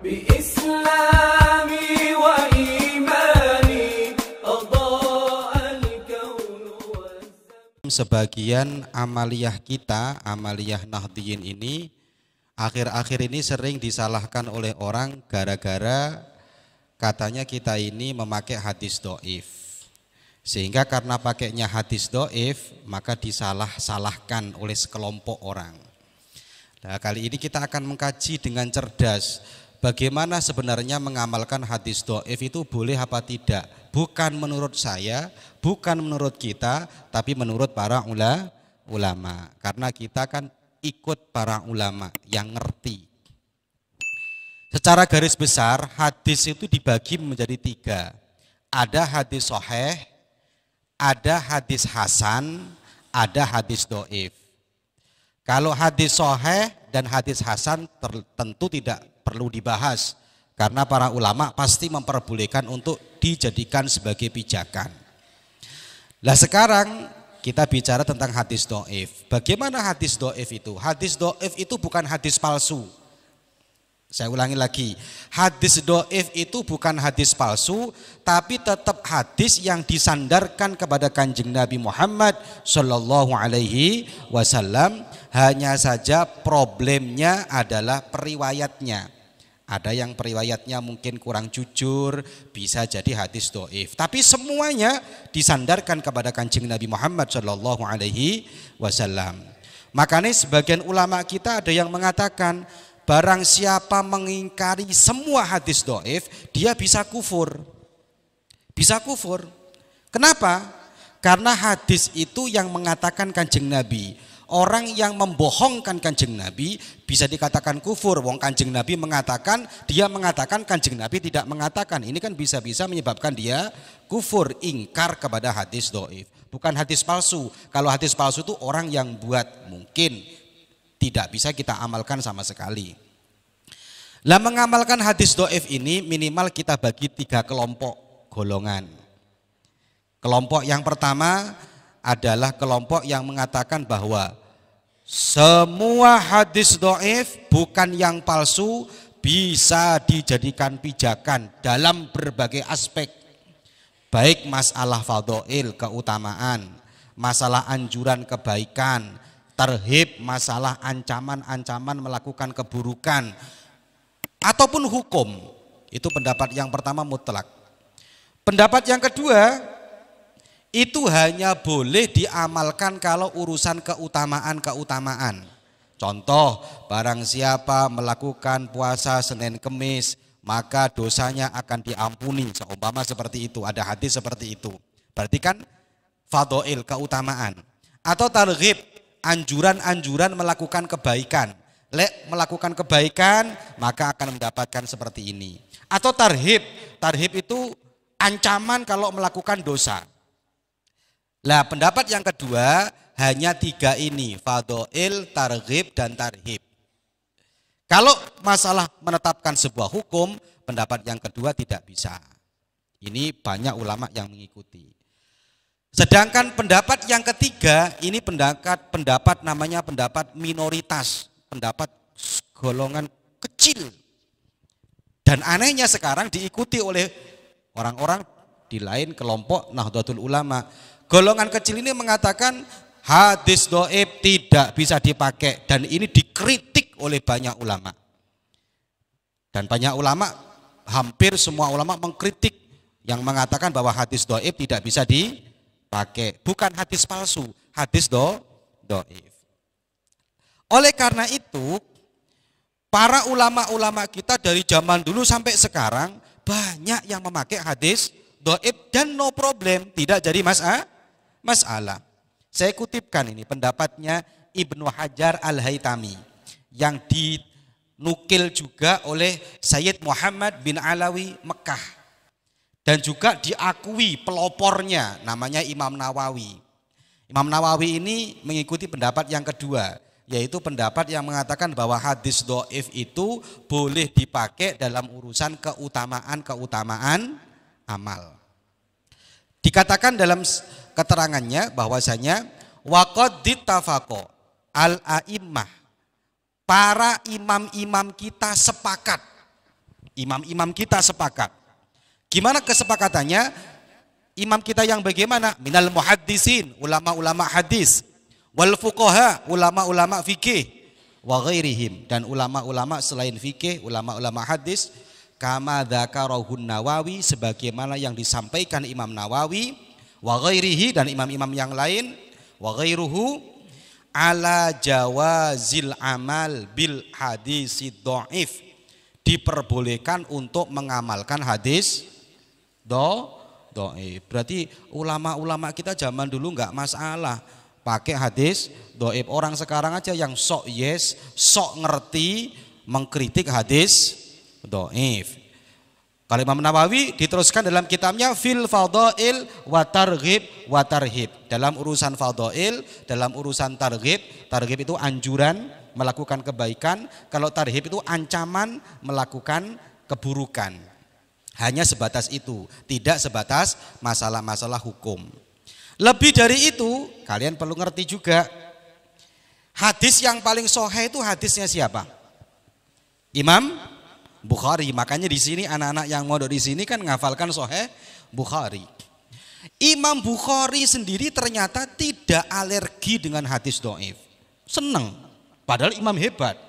بإسلامي وإيماني أضاء الكون والزمان. Sebagian amaliyah kita, amaliyah Nahdliyin ini akhir-akhir ini sering disalahkan oleh orang gara-gara katanya kita ini memakai hadis dhaif. Sehingga karena pakainya hadis dhaif maka disalah-salahkan oleh sekelompok orang. Nah, kali ini kita akan mengkaji dengan cerdas bagaimana sebenarnya mengamalkan hadis dhaif itu boleh apa tidak. Bukan menurut saya, bukan menurut kita, tapi menurut para ulama. Karena kita kan ikut para ulama yang ngerti. Secara garis besar hadis itu dibagi menjadi 3. Ada hadis sahih, ada hadis hasan, ada hadis dhaif. Kalau hadis sahih dan hadis hasan tentu tidak perlu dibahas karena para ulama pasti memperbolehkan untuk dijadikan sebagai pijakan. Nah sekarang kita bicara tentang hadis dhaif. Bagaimana hadis dhaif itu? Hadis dhaif itu bukan hadis palsu. Saya ulangi lagi, hadis dhaif itu bukan hadis palsu, tapi tetap hadis yang disandarkan kepada Kanjeng Nabi Muhammad Shallallahu Alaihi Wasallam. Hanya saja problemnya adalah periwayatnya. Ada yang periwayatnya mungkin kurang jujur, bisa jadi hadis dhaif. Tapi semuanya disandarkan kepada Kanjeng Nabi Muhammad Shallallahu Alaihi Wasallam. Makanya sebagian ulama kita ada yang mengatakan, barang siapa mengingkari semua hadis dhaif, dia bisa kufur. Bisa kufur. Kenapa? Karena hadis itu yang mengatakan Kanjeng Nabi. Orang yang membohongkan Kanjeng Nabi bisa dikatakan kufur. Wong Kanjeng Nabi mengatakan, dia mengatakan Kanjeng Nabi tidak mengatakan. Ini kan bisa-bisa menyebabkan dia kufur, ingkar kepada hadis dhaif. Bukan hadis palsu. Kalau hadis palsu itu orang yang buat, mungkin tidak bisa kita amalkan sama sekali. Lah mengamalkan hadis dhaif ini minimal kita bagi 3 kelompok golongan. Kelompok yang pertama adalah kelompok yang mengatakan bahwa semua hadis dhaif bukan yang palsu bisa dijadikan pijakan dalam berbagai aspek. Baik masalah fadhail, keutamaan, masalah anjuran kebaikan, tarhib, masalah ancaman-ancaman melakukan keburukan, ataupun hukum. Itu pendapat yang pertama mutlak. Pendapat yang kedua, itu hanya boleh diamalkan kalau urusan keutamaan-keutamaan. Contoh, barang siapa melakukan puasa Senin Kemis, maka dosanya akan diampuni. Seumpama seperti itu, ada hadis seperti itu. Berarti kan fadhail, keutamaan. Atau targhib, anjuran-anjuran melakukan kebaikan. Melakukan kebaikan maka akan mendapatkan seperti ini. Atau tarhib, tarhib itu ancaman kalau melakukan dosa. Lah pendapat yang kedua hanya 3 ini, fadhail, targhib dan tarhib. Kalau masalah menetapkan sebuah hukum, pendapat yang kedua tidak bisa. Ini banyak ulama yang mengikuti. Sedangkan pendapat yang ketiga ini pendapat namanya pendapat minoritas, pendapat golongan kecil. Dan anehnya sekarang diikuti oleh orang-orang di lain kelompok Nahdlatul Ulama. Golongan kecil ini mengatakan hadis dhaif tidak bisa dipakai dan ini dikritik oleh banyak ulama. Dan banyak ulama, hampir semua ulama mengkritik yang mengatakan bahwa hadis dhaif tidak bisa dipakai. Bukan hadis palsu, hadis dhaif. Oleh karena itu, para ulama-ulama kita dari zaman dulu sampai sekarang banyak yang memakai hadis dhaif dan no problem, tidak jadi masalah. Saya kutipkan ini pendapatnya Ibnu Hajar Al-Haytami yang dinukil juga oleh Sayyid Muhammad bin Alawi Mekah dan juga diakui pelopornya namanya Imam Nawawi. Imam Nawawi ini mengikuti pendapat yang kedua, yaitu pendapat yang mengatakan bahwa hadis dhaif itu boleh dipakai dalam urusan keutamaan amal. Dikatakan dalam keterangannya bahwasanya waqad dittafaqo al-a'immah, para imam-imam kita sepakat Imam-imam kita sepakat. Gimana kesepakatannya? Imam kita yang bagaimana? Minal muhaddisin, ulama-ulama hadis, wal fuqaha, ulama-ulama fikih, wa ghairihim, dan ulama-ulama selain fikih, ulama-ulama hadis, kama dzakarahun Nawawi, sebagaimana yang disampaikan Imam Nawawi, wa ghairihi, dan imam-imam yang lain, wa ghairuhu, ala jawazil amal bil hadisid dhaif, diperbolehkan untuk mengamalkan hadis dhaif. Berarti ulama-ulama kita zaman dulu enggak masalah pakai hadis dhaif. Orang sekarang aja yang sok yes, sok ngerti mengkritik hadis dhaif. Kalau Imam Nawawi diteruskan dalam kitabnya Fil Fadail wa Targhib wa Tarhib. Dalam urusan fadail, dalam urusan targhib, targhib itu anjuran melakukan kebaikan, kalau tarhib itu ancaman melakukan keburukan. Hanya sebatas itu, tidak sebatas masalah-masalah hukum. Lebih dari itu, kalian perlu ngerti juga, hadis yang paling sahih itu hadisnya siapa? Imam Bukhari. Makanya di sini anak-anak yang mondok di sini kan ngafalkan sahih Bukhari. Imam Bukhari sendiri ternyata tidak alergi dengan hadis dhaif. Seneng. Padahal imam hebat.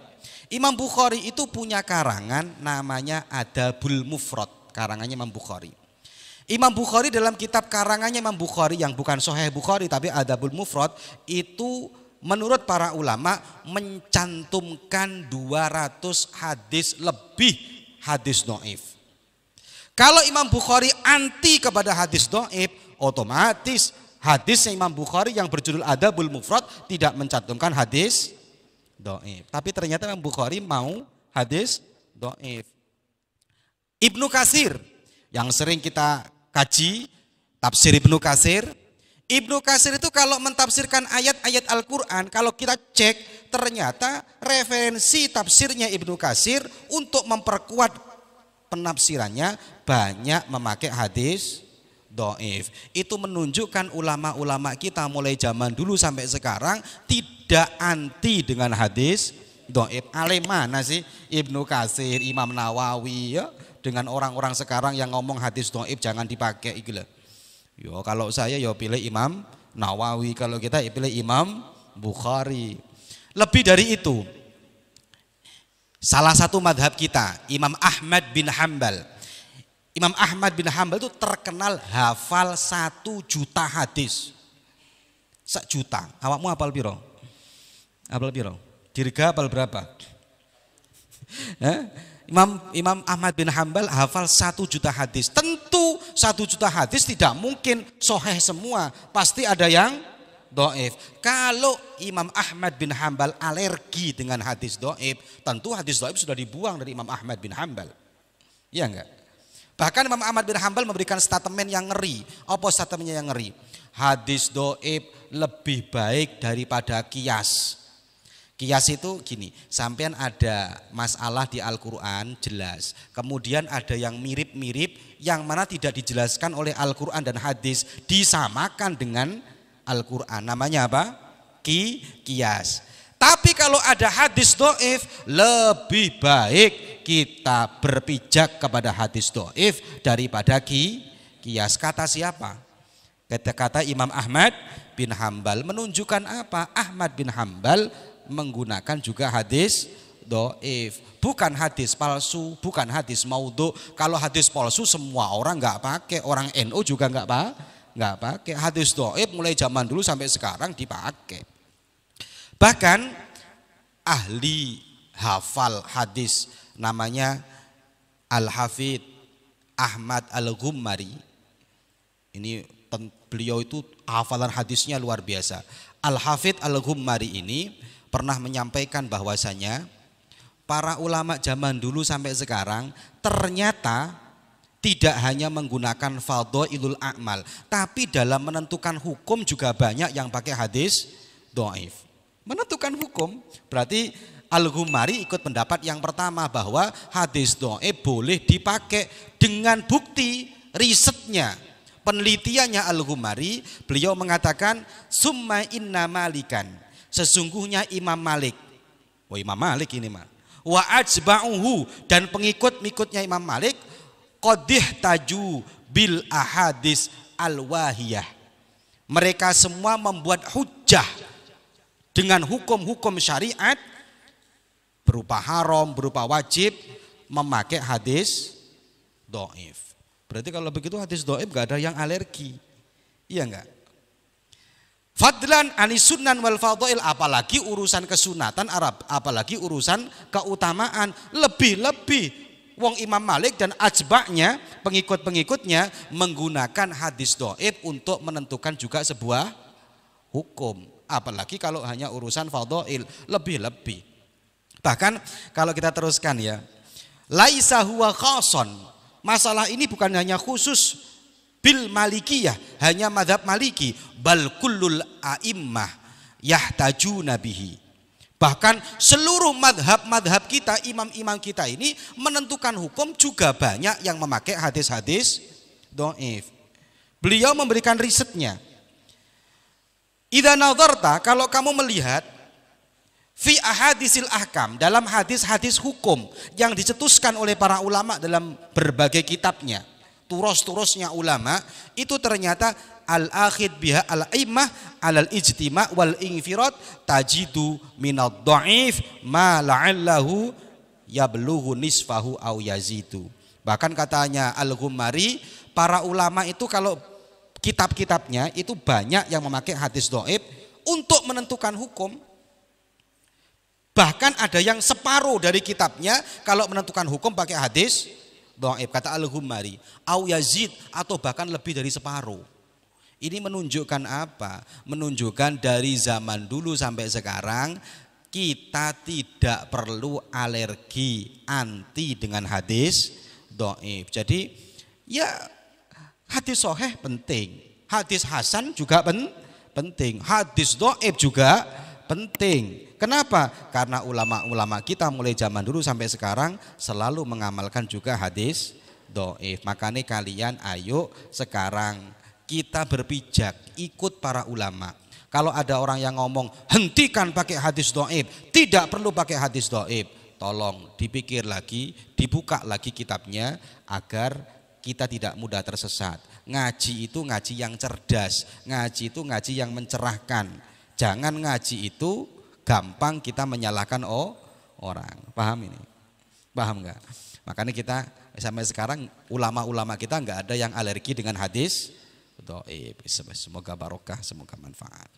Imam Bukhari itu punya karangan namanya Adabul Mufrad, karangannya Imam Bukhari. Imam Bukhari dalam kitab karangannya Imam Bukhari yang bukan Sahih Bukhari tapi Adabul Mufrad itu menurut para ulama mencantumkan 200 hadis lebih hadis dhaif. Kalau Imam Bukhari anti kepada hadis dhaif, otomatis hadisnya Imam Bukhari yang berjudul Adabul Mufrad tidak mencantumkan hadis dhaif. Tapi ternyata Imam Bukhari mau hadis dhaif. Ibnu Katsir yang sering kita kaji tafsir Ibnu Katsir. Ibnu Katsir itu kalau mentafsirkan ayat-ayat Al-Quran, kalau kita cek ternyata referensi tafsirnya Ibnu Katsir untuk memperkuat penafsirannya banyak memakai hadis dhaif. Itu menunjukkan ulama-ulama kita mulai zaman dulu sampai sekarang tidak anti dengan hadis dhaif. Ale mana sih Ibnu Katsir, Imam Nawawi ya, dengan orang-orang sekarang yang ngomong hadis dhaif jangan dipakai gitu loh. Yo kalau saya yo pilih Imam Nawawi, kalau kita pilih Imam Bukhari. Lebih dari itu, salah satu madhab kita Imam Ahmad bin Hambal. Imam Ahmad bin Hambal itu terkenal hafal 1 juta hadis. 1 juta. Awakmu hafal piro? Hafal piro? Dirga hafal berapa? Imam Ahmad bin Hambal hafal 1 juta hadis. Tentu 1 juta hadis tidak mungkin sahih semua, pasti ada yang dhaif. Kalau Imam Ahmad bin Hambal alergi dengan hadis dhaif, tentu hadis dhaif sudah dibuang dari Imam Ahmad bin Hambal. Iya enggak? Bahkan Imam Ahmad bin Hambal memberikan statement yang ngeri. Apa statementnya yang ngeri? Hadis dhaif lebih baik daripada qiyas. Qiyas itu gini, sampean ada masalah di Al-Quran jelas, kemudian ada yang mirip-mirip yang mana tidak dijelaskan oleh Al-Quran dan hadis, disamakan dengan Al-Quran, namanya apa? Qiyas. Tapi kalau ada hadis dhaif, lebih baik kita berpijak kepada hadis dhaif daripada qiyas. Kata siapa? Kata Imam Ahmad bin Hambal. Menunjukkan apa? Ahmad bin Hambal menggunakan juga hadis dhaif, bukan hadis palsu, bukan hadis maudhu. Kalau hadis palsu semua orang nggak pakai, orang NU juga nggak pakai. Hadis dhaif mulai zaman dulu sampai sekarang dipakai. Bahkan ahli hafal hadis namanya Al-Hafidh Ahmad Al-Ghummari. Ini beliau itu hafalan hadisnya luar biasa. Al-Hafidh Al-Ghummari ini pernah menyampaikan bahwasanya para ulama zaman dulu sampai sekarang ternyata tidak hanya menggunakan fadhailul a'mal, tapi dalam menentukan hukum juga banyak yang pakai hadis dhaif. Menentukan hukum berarti Al-Ghummari ikut pendapat yang pertama bahwa hadis dhaif boleh dipakai dengan bukti risetnya, penelitiannya Al-Ghummari. Beliau mengatakan summa inna malikan, sesungguhnya Imam Malik, oh Imam Malik ini mah, wa ajba'uhu, dan pengikut-pengikutnya Imam Malik qadih taju bil ahadis al-wahiyah. Mereka semua membuat hujjah dengan hukum-hukum syariat berupa haram, berupa wajib, memakai hadis dhaif. Berarti kalau begitu hadis dhaif gak ada yang alergi. Iya enggak? Fadlan anis sunan wal fadhail, apalagi urusan kesunatan Arab, apalagi urusan keutamaan, lebih-lebih wong Imam Malik dan ajba'nya, pengikut-pengikutnya menggunakan hadis dhaif untuk menentukan juga sebuah hukum, apalagi kalau hanya urusan fadhail, lebih-lebih. Bahkan kalau kita teruskan ya, laisa huwa khason, masalah ini bukan hanya khusus bil malikiyah, hanya madhab maliki, bal kullul a'immah yahtajuna bihi. Bahkan seluruh madhab-madhab kita, imam-imam kita ini menentukan hukum juga banyak yang memakai hadis-hadis dhaif. Beliau memberikan risetnya. Idza nadharta, kalau kamu melihat fi ahadisil ahkam, dalam hadis-hadis hukum yang dicetuskan oleh para ulama dalam berbagai kitabnya, turos-turosnya ulama, itu ternyata al-akhid biha al-immah alal ijtima' wal infirat tajidu minad dhaif ma la'allahu yablughu nisfahu au yazidu. Bahkan katanya Al-Ghumari, para ulama itu kalau kitab-kitabnya itu banyak yang memakai hadis dhaif untuk menentukan hukum. Bahkan ada yang separuh dari kitabnya kalau menentukan hukum pakai hadis dhaif, kata Al-Ghumari, au yazid, atau bahkan lebih dari separuh. Ini menunjukkan apa? Menunjukkan dari zaman dulu sampai sekarang kita tidak perlu alergi, anti dengan hadis dhaif. Jadi ya hadis sahih penting, hadis hasan juga penting, hadis dhaif juga penting. Kenapa? Karena ulama-ulama kita mulai zaman dulu sampai sekarang selalu mengamalkan juga hadis dhaif. Makanya kalian ayo sekarang kita berpijak, ikut para ulama. Kalau ada orang yang ngomong hentikan pakai hadis dhaif, tidak perlu pakai hadis dhaif, tolong dipikir lagi, dibuka lagi kitabnya agar kita tidak mudah tersesat. Ngaji itu ngaji yang cerdas, ngaji itu ngaji yang mencerahkan. Jangan ngaji itu gampang kita menyalahkan orang. Paham ini? Paham enggak? Makanya kita sampai sekarang ulama-ulama kita enggak ada yang alergi dengan hadis dhaif. Semoga barokah, semoga manfaat.